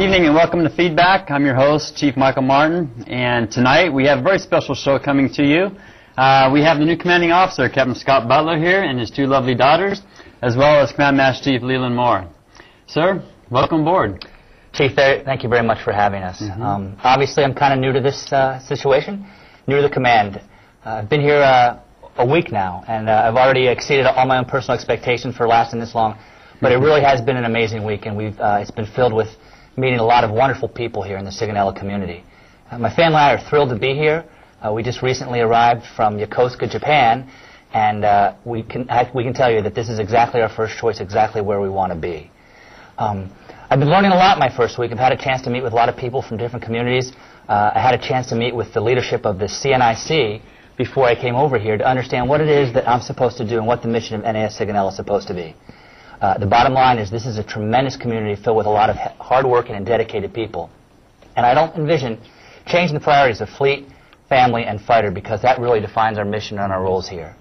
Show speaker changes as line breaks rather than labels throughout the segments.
evening and welcome to Feedback. I'm your host, Chief Michael Martin, and tonight we have a very special show coming to you. We have the new commanding officer, Captain Scott Butler, here, and his two lovely daughters, as well as Command Master Chief Leland Moore. Sir, welcome aboard.
Chief, thank you very much for having us. Obviously, I'm kind of new to this situation, new to the command. I've been here a week now, and I've already exceeded all my own personal expectations for lasting this long. But it really has been an amazing week, and it's been filled with meeting a lot of wonderful people here in the Sigonella community. My family and I are thrilled to be here. We just recently arrived from Yokosuka, Japan, and we can tell you that this is exactly our first choice, exactly where we want to be. I've been learning a lot my first week. I've had a chance to meet with a lot of people from different communities. I had a chance to meet with the leadership of the CNIC before I came over here to understand what it is that I'm supposed to do and what the mission of NAS Sigonella is supposed to be. The bottom line is this is a tremendous community filled with a lot of hard-working and dedicated people. And I don't envision changing the priorities of fleet, family, and fighter because that really defines our mission and our roles here.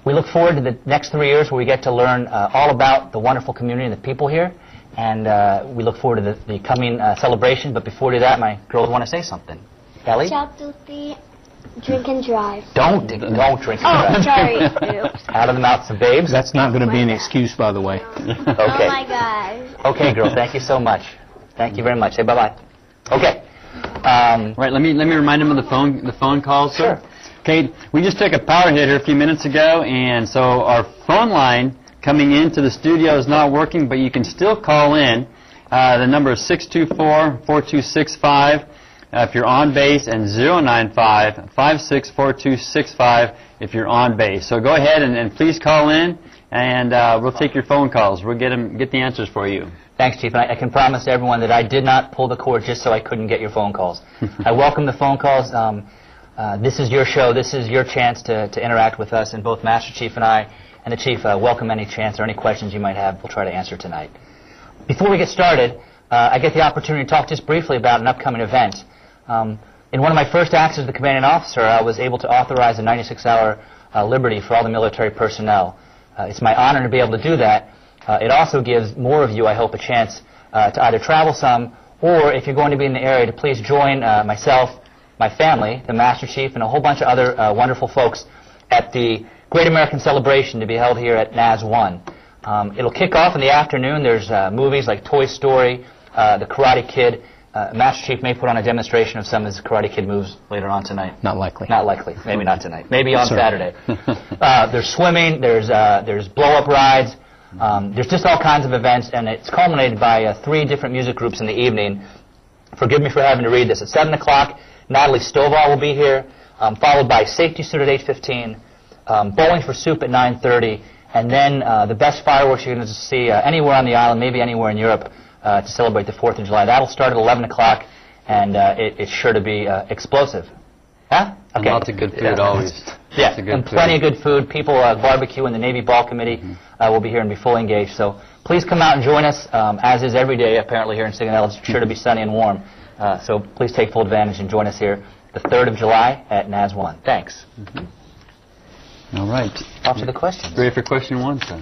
We look forward to the next 3 years where we get to learn all about the wonderful community and the people here. And we look forward to the coming celebration. But before we do that, my girls want to say something. Ellie?
Drink and drive.
Don't drink and drive.
Oh, sorry. Oops.
Out of the mouths of babes.
That's not going to be an excuse, by the way.
Okay.
Oh my gosh.
Okay, girls. Thank you so much. Thank you very much. Say bye-bye. Okay.
Right. Let me remind him of the phone calls, sir.
Sure.
Okay. We just took a power hit here a few minutes ago, and so our phone line coming into the studio is not working, but you can still call in. The number is 624-4265. If you're on base, and 095-564265 if you're on base. So go ahead and please call in, and we'll take your phone calls. We'll get the answers for you.
Thanks, Chief. And I can promise everyone that I did not pull the cord just so I couldn't get your phone calls. I welcome the phone calls. This is your show. This is your chance to interact with us, and both Master Chief and I and the Chief welcome any chance or any questions you might have. We'll try to answer tonight. Before we get started, I get the opportunity to talk just briefly about an upcoming event. In one of my first acts as the commanding officer, I was able to authorize a 96-hour liberty for all the military personnel. It's my honor to be able to do that. It also gives more of you, I hope, a chance to either travel some, or if you're going to be in the area, to please join myself, my family, the Master Chief, and a whole bunch of other wonderful folks at the Great American Celebration to be held here at NAS 1. It'll kick off in the afternoon. There's movies like Toy Story, The Karate Kid. Master Chief may put on a demonstration of some of his Karate Kid moves later on tonight.
Not likely.
Not likely. Maybe not tonight. Maybe on Saturday. There's swimming. There's blow-up rides. There's just all kinds of events, and it's culminated by 3 different music groups in the evening. Forgive me for having to read this. At 7 o'clock, Natalie Stovall will be here, followed by Safety Suit at 8:15, Bowling for Soup at 9:30, and then the best fireworks you're going to see anywhere on the island, maybe anywhere in Europe, to celebrate the 4th of July. That'll start at 11 o'clock, and it's sure to be explosive. Huh? Okay.
And lots of good food always.
Yeah, and plenty of good food. People barbecue, and the Navy Ball Committee will be here and be fully engaged. So please come out and join us, as is every day apparently here in Sigonella. It's sure to be sunny and warm. So please take full advantage and join us here the 3rd of July at NAS 1. Thanks.
All right.
Off to the questions.
Ready for question 1, sir?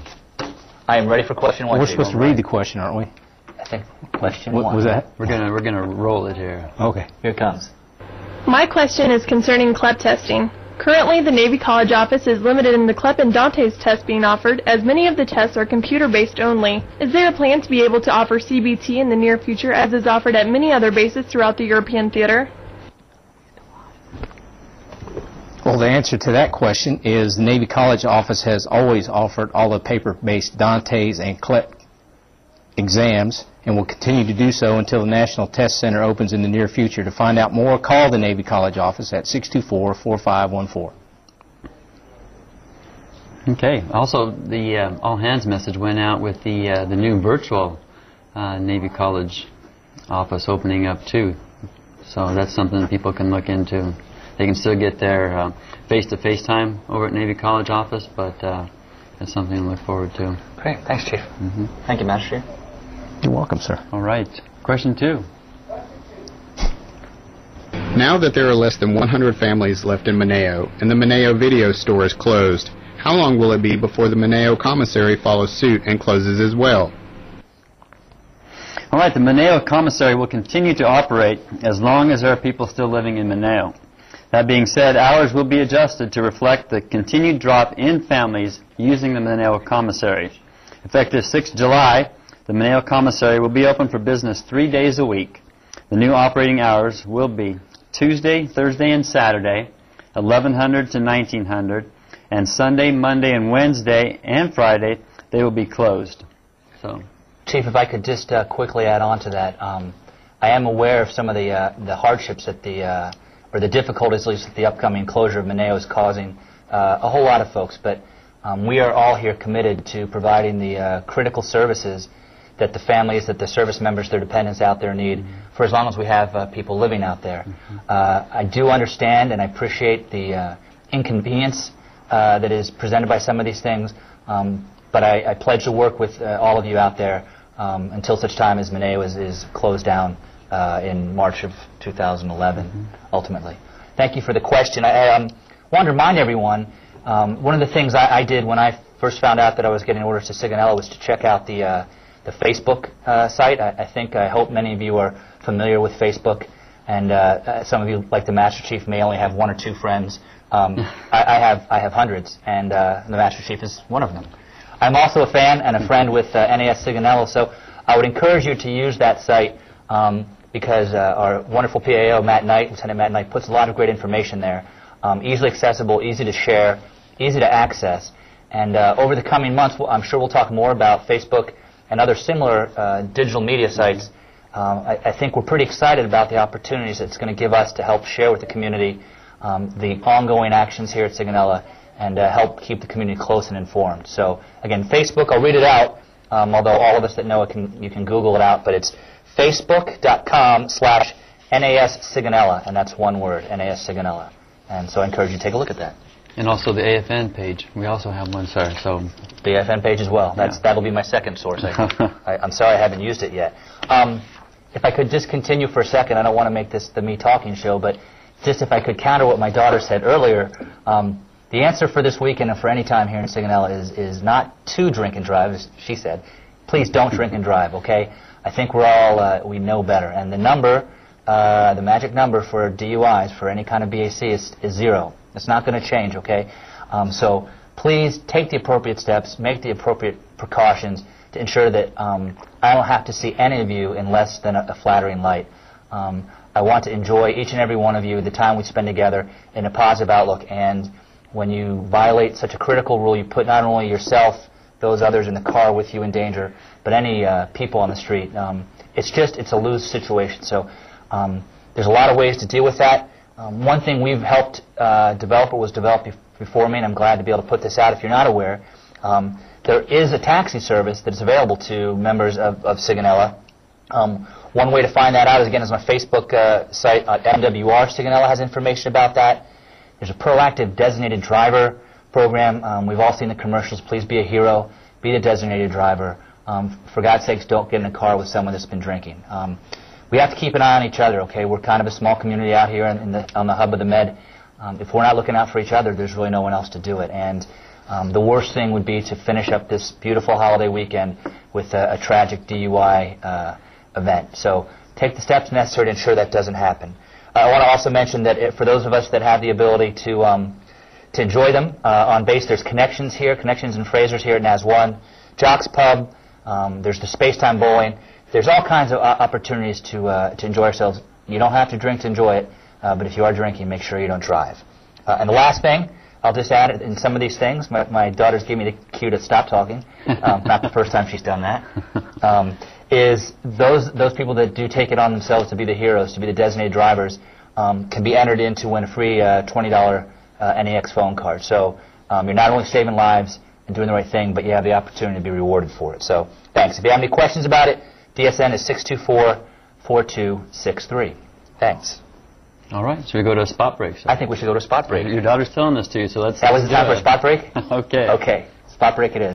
I am ready for question 1.
We're supposed to read the question, aren't we?
I think question
What
1.
was that?
We're gonna roll it here.
Okay.
Here it comes.
My question is concerning CLEP testing. Currently, the Navy College office is limited in the CLEP and Dante's tests being offered, as many of the tests are computer-based only. Is there a plan to be able to offer CBT in the near future, as is offered at many other bases throughout the European theater?
Well, the answer to that question is the Navy College office has always offered all the paper-based Dante's and CLEP exams, and will continue to do so until the National Test Center opens in the near future. To find out more, call the Navy College office at 624-4514.
Okay. Also, the all-hands message went out with the new virtual Navy College office opening up, too. So that's something that people can look into. They can still get their face-to-face time over at Navy College office, but that's something to look forward to.
Great. Thanks, Chief. Thank you, Master Chief.
You're welcome, sir.
All right. Question 2.
Now that there are less than 100 families left in Mineo, and the Mineo video store is closed, how long will it be before the Mineo commissary follows suit and closes as well?
All right, the Mineo Commissary will continue to operate as long as there are people still living in Mineo. That being said, hours will be adjusted to reflect the continued drop in families using the Mineo Commissary. Effective 6 July, the Mineo Commissary will be open for business 3 days a week. The new operating hours will be Tuesday, Thursday, and Saturday, 1100 to 1900, and Sunday, Monday, and Wednesday, and Friday, they will be closed. So,
Chief, if I could just quickly add on to that, I am aware of some of the hardships that or the difficulties, at least, that the upcoming closure of Mineo is causing a whole lot of folks. But we are all here committed to providing the critical services that the families, that the service members, their dependents out there need for as long as we have people living out there. I do understand and I appreciate the inconvenience that is presented by some of these things, but I pledge to work with all of you out there until such time as Mineo is closed down in March of 2011, ultimately. Thank you for the question. I want to remind everyone, one of the things I did when I first found out that I was getting orders to Sigonella was to check out the Facebook site. I hope many of you are familiar with Facebook, and some of you, like the Master Chief, may only have 1 or 2 friends. I have hundreds, and the Master Chief is one of them. I'm also a fan and a friend with NAS Sigonella, so I would encourage you to use that site because our wonderful PAO, Matt Knight, Lieutenant Matt Knight, puts a lot of great information there, easily accessible, easy to share, easy to access. And over the coming months, I'm sure we'll talk more about Facebook and other similar digital media sites. I think we're pretty excited about the opportunities it's going to give us to help share with the community the ongoing actions here at Sigonella and help keep the community close and informed. So, again, Facebook, I'll read it out, although all of us that know it, you can Google it out, but it's facebook.com/NAS Sigonella, and that's one word, NAS Sigonella. And so I encourage you to take a look at that.
and also the AFN page. We also have one, sir. So
the AFN page as well. That'll be my second source. I'm sorry I haven't used it yet. If I could just continue for a second, I don't want to make this the me talking show, but just if I could counter what my daughter said earlier, the answer for this weekend and for any time here in Sigonella is not to drink and drive, as she said. Please don't drink and drive, okay? I think we're all, we know better. And the number, the magic number for DUIs, for any kind of BAC is 0. It's not going to change, okay? So please take the appropriate steps, make the appropriate precautions to ensure that I don't have to see any of you in less than a flattering light. I want to enjoy each and every one of you, the time we spend together, in a positive outlook. And when you violate such a critical rule, you put not only yourself, those others in the car with you in danger, but any people on the street. It's a lose situation. So there's a lot of ways to deal with that. One thing we've helped develop, or was developed before me, and I'm glad to be able to put this out if you're not aware, there is a taxi service that is available to members of Sigonella. One way to find that out is, again, is my Facebook site. MWR Sigonella has information about that. There's a proactive designated driver program. We've all seen the commercials. Please be a hero. Be the designated driver. For God's sakes, don't get in a car with someone that's been drinking. We have to keep an eye on each other, okay? We're kind of a small community out here on the hub of the Med. If we're not looking out for each other, there's really no one else to do it. And the worst thing would be to finish up this beautiful holiday weekend with a tragic DUI event. So take the steps necessary to ensure that doesn't happen. I want to also mention that for those of us that have the ability to enjoy them on base, there's Connections here, Connections and Frasers here at NAS 1, Jock's Pub, there's the Spacetime Bowling. There's all kinds of opportunities to enjoy ourselves. You don't have to drink to enjoy it, but if you are drinking, make sure you don't drive. And the last thing, I'll just add in some of these things, my daughters gave me the cue to stop talking, not the first time she's done that, is those people that do take it on themselves to be the heroes, to be the designated drivers, can be entered in to win a free $20 NAX phone card. So you're not only saving lives and doing the right thing, but you have the opportunity to be rewarded for it. So thanks. If you have any questions about it, DSN is 624-4263. Thanks.
all right, should we go to a spot break, sir?
I think we should go to a spot break.
Your daughter's telling us to, so let's.
That was the time for a spot break?
Okay.
Okay. Spot break it is.